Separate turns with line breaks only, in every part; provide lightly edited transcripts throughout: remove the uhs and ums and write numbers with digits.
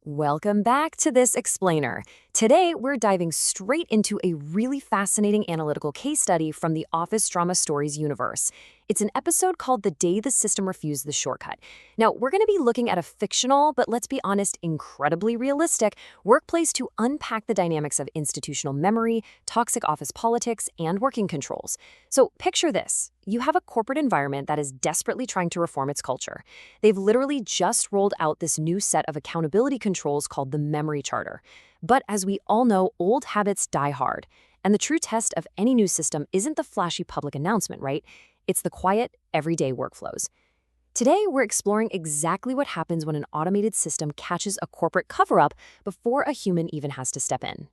Welcome back to This Explainer. Today, we're diving straight into a really fascinating analytical case study from the Office Drama Stories universe. It's an episode called The Day the System Refused the Shortcut. Now, we're going to be looking at a fictional, but let's be honest, incredibly realistic workplace to unpack the dynamics of institutional memory, toxic office politics, and working controls. So picture this. You have a corporate environment that is desperately trying to reform its culture. They've literally just rolled out this new set of accountability controls called the Memory Charter. But as we all know, old habits die hard. And the true test of any new system isn't the flashy public announcement, right? It's the quiet, everyday workflows. Today, we're exploring exactly what happens when an automated system catches a corporate cover-up before a human even has to step in.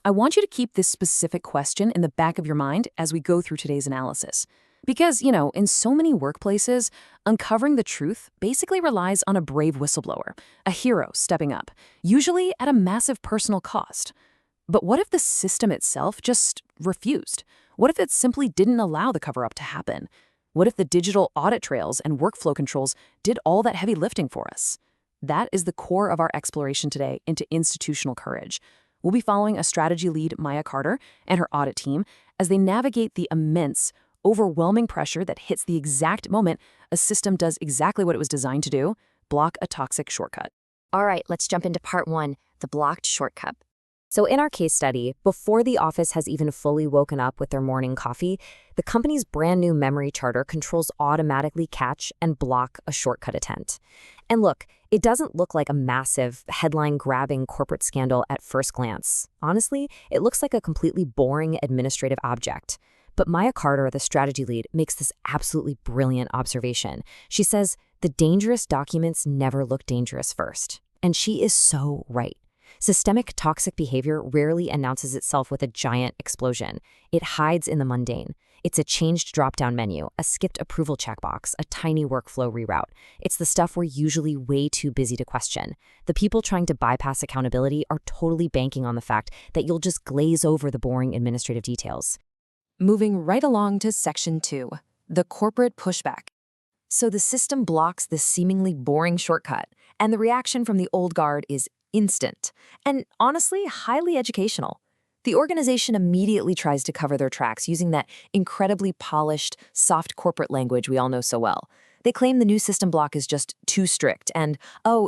I want you to keep this specific question in the back of your mind as we go through today's analysis. Because, in so many workplaces, uncovering the truth basically relies on a brave whistleblower, a hero stepping up, usually at a massive personal cost. But what if the system itself just refused? What if it simply didn't allow the cover-up to happen? What if the digital audit trails and workflow controls did all that heavy lifting for us? That is the core of our exploration today into institutional courage. We'll be following a strategy lead, Maya Carter, and her audit team as they navigate the immense, overwhelming pressure that hits the exact moment a system does exactly what it was designed to do, block a toxic shortcut.
All right, let's jump into part one, the blocked shortcut. So in our case study, before the office has even fully woken up with their morning coffee, the company's brand new memory charter controls automatically catch and block a shortcut attempt. And look, it doesn't look like a massive, headline-grabbing corporate scandal at first glance. Honestly, it looks like a completely boring administrative object. But Maya Carter, the strategy lead, makes this absolutely brilliant observation. She says, the dangerous documents never look dangerous first. And she is so right. Systemic toxic behavior rarely announces itself with a giant explosion. It hides in the mundane. It's a changed drop-down menu, a skipped approval checkbox, a tiny workflow reroute. It's the stuff we're usually way too busy to question. The people trying to bypass accountability are totally banking on the fact that you'll just glaze over the boring administrative details.
Moving right along to Section 2, the corporate pushback.
So the system blocks this seemingly boring shortcut, and the reaction from the old guard is instant, and honestly, highly educational. The organization immediately tries to cover their tracks using that incredibly polished, soft corporate language we all know so well. They claim the new system block is just too strict and,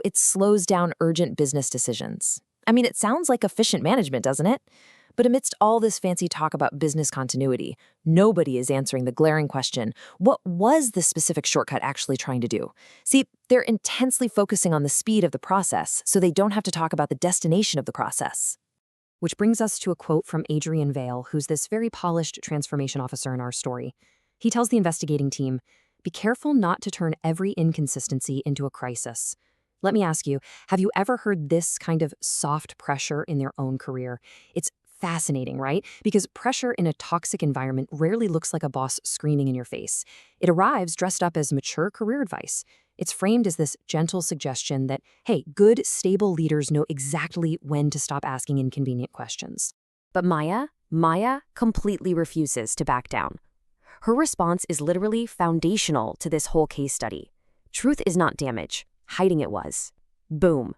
it slows down urgent business decisions. I mean, it sounds like efficient management, doesn't it? But amidst all this fancy talk about business continuity, nobody is answering the glaring question, what was the specific shortcut actually trying to do? See, they're intensely focusing on the speed of the process, so they don't have to talk about the destination of the process. Which brings us to a quote from Adrian Vale, who's this very polished transformation officer in our story. He tells the investigating team, be careful not to turn every inconsistency into a crisis. Let me ask you, have you ever heard this kind of soft pressure in their own career? It's fascinating, right? Because pressure in a toxic environment rarely looks like a boss screaming in your face. It arrives dressed up as mature career advice. It's framed as this gentle suggestion that, hey, good, stable leaders know exactly when to stop asking inconvenient questions. But Maya completely refuses to back down. Her response is literally foundational to this whole case study. Truth is not damage. Hiding it was. Boom.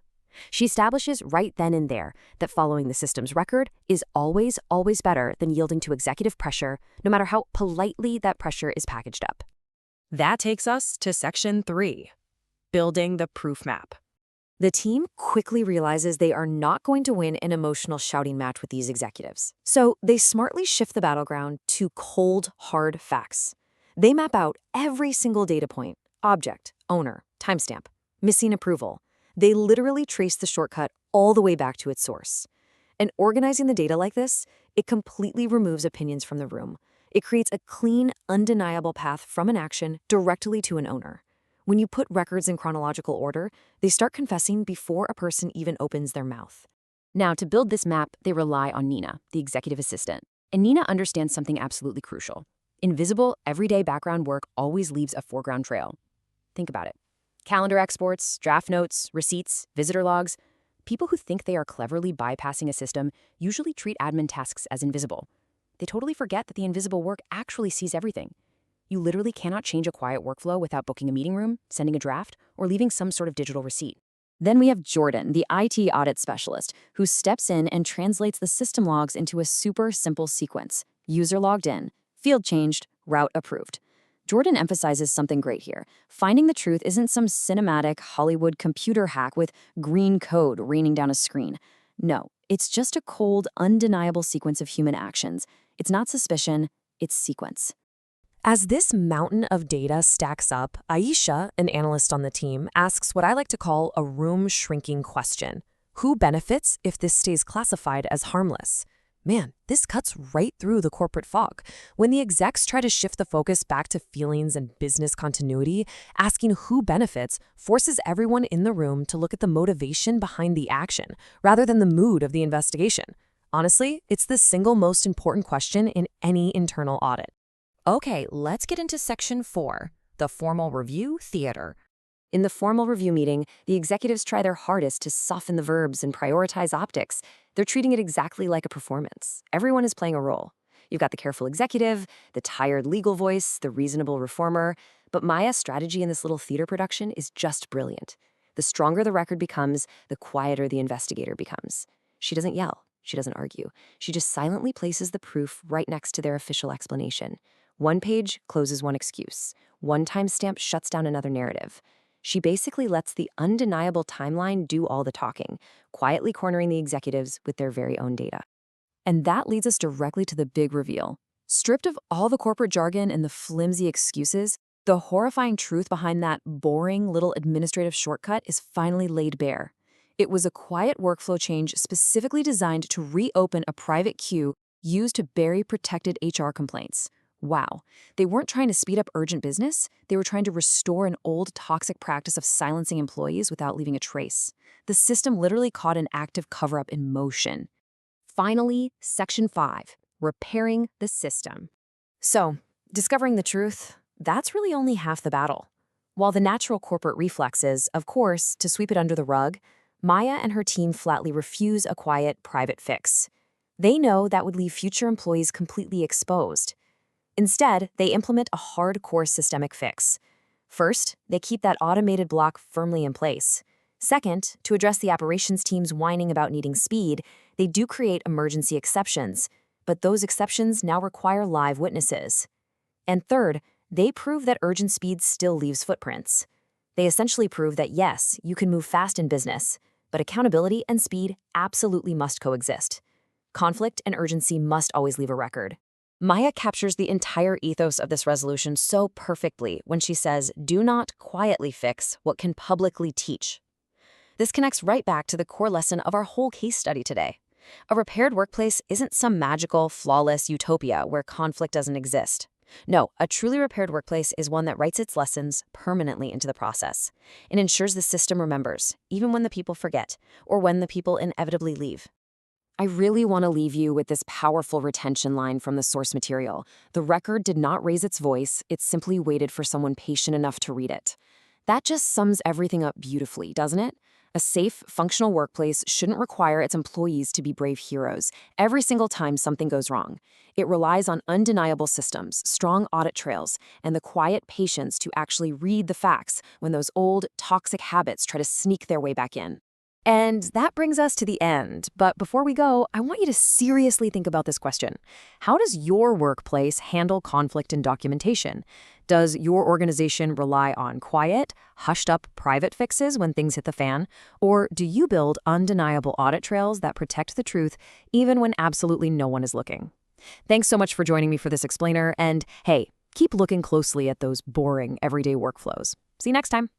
She establishes right then and there that following the system's record is always better than yielding to executive pressure, no matter how politely that pressure is packaged up.
That takes us to Section 3, building the proof map.
The team quickly realizes they are not going to win an emotional shouting match with these executives. So they smartly shift the battleground to cold, hard facts. They map out every single data point, object, owner, timestamp, missing approval. They literally trace the shortcut all the way back to its source. And organizing the data like this, it completely removes opinions from the room. It creates a clean, undeniable path from an action directly to an owner. When you put records in chronological order, they start confessing before a person even opens their mouth.
Now, to build this map, they rely on Nina, the executive assistant. And Nina understands something absolutely crucial. Invisible, everyday background work always leaves a foreground trail. Think about it. Calendar exports, draft notes, receipts, visitor logs. People who think they are cleverly bypassing a system usually treat admin tasks as invisible. They totally forget that the invisible work actually sees everything. You literally cannot change a quiet workflow without booking a meeting room, sending a draft, or leaving some sort of digital receipt. Then we have Jordan, the IT audit specialist, who steps in and translates the system logs into a super simple sequence. User logged in, field changed, route approved. Jordan emphasizes something great here. Finding the truth isn't some cinematic Hollywood computer hack with green code raining down a screen. No, it's just a cold, undeniable sequence of human actions. It's not suspicion, it's sequence.
As this mountain of data stacks up, Aisha, an analyst on the team, asks what I like to call a room-shrinking question. Who benefits if this stays classified as harmless? Man, this cuts right through the corporate fog. When the execs try to shift the focus back to feelings and business continuity, asking who benefits forces everyone in the room to look at the motivation behind the action, rather than the mood of the investigation. Honestly, it's the single most important question in any internal audit.
Okay, let's get into Section 4, the formal review theater.
In the formal review meeting, the executives try their hardest to soften the verbs and prioritize optics. They're treating it exactly like a performance. Everyone is playing a role. You've got the careful executive, the tired legal voice, the reasonable reformer. But Maya's strategy in this little theater production is just brilliant. The stronger the record becomes, the quieter the investigator becomes. She doesn't yell. She doesn't argue. She just silently places the proof right next to their official explanation. One page closes one excuse. One timestamp shuts down another narrative. She basically lets the undeniable timeline do all the talking, quietly cornering the executives with their very own data. And that leads us directly to the big reveal. Stripped of all the corporate jargon and the flimsy excuses, the horrifying truth behind that boring little administrative shortcut is finally laid bare. It was a quiet workflow change specifically designed to reopen a private queue used to bury protected HR complaints. Wow, they weren't trying to speed up urgent business, they were trying to restore an old toxic practice of silencing employees without leaving a trace. The system literally caught an active cover-up in motion.
Finally, Section 5, repairing the system. So, discovering the truth, that's really only half the battle. While the natural corporate reflex is, of course, to sweep it under the rug, Maya and her team flatly refuse a quiet, private fix. They know that would leave future employees completely exposed. Instead, they implement a hardcore systemic fix. First, they keep that automated block firmly in place. Second, to address the operations team's whining about needing speed, they do create emergency exceptions, but those exceptions now require live witnesses. And third, they prove that urgent speed still leaves footprints. They essentially prove that yes, you can move fast in business, but accountability and speed absolutely must coexist. Conflict and urgency must always leave a record. Maya captures the entire ethos of this resolution so perfectly when she says, "Do not quietly fix what can publicly teach." This connects right back to the core lesson of our whole case study today. A repaired workplace isn't some magical, flawless utopia where conflict doesn't exist. No, a truly repaired workplace is one that writes its lessons permanently into the process. It ensures the system remembers, even when the people forget, or when the people inevitably leave. I really want to leave you with this powerful retention line from the source material. The record did not raise its voice, it simply waited for someone patient enough to read it. That just sums everything up beautifully, doesn't it? A safe, functional workplace shouldn't require its employees to be brave heroes every single time something goes wrong. It relies on undeniable systems, strong audit trails, and the quiet patience to actually read the facts when those old, toxic habits try to sneak their way back in. And that brings us to the end. But before we go, I want you to seriously think about this question. How does your workplace handle conflict in documentation? Does your organization rely on quiet, hushed-up private fixes when things hit the fan? Or do you build undeniable audit trails that protect the truth even when absolutely no one is looking? Thanks so much for joining me for this explainer. And hey, keep looking closely at those boring, everyday workflows. See you next time.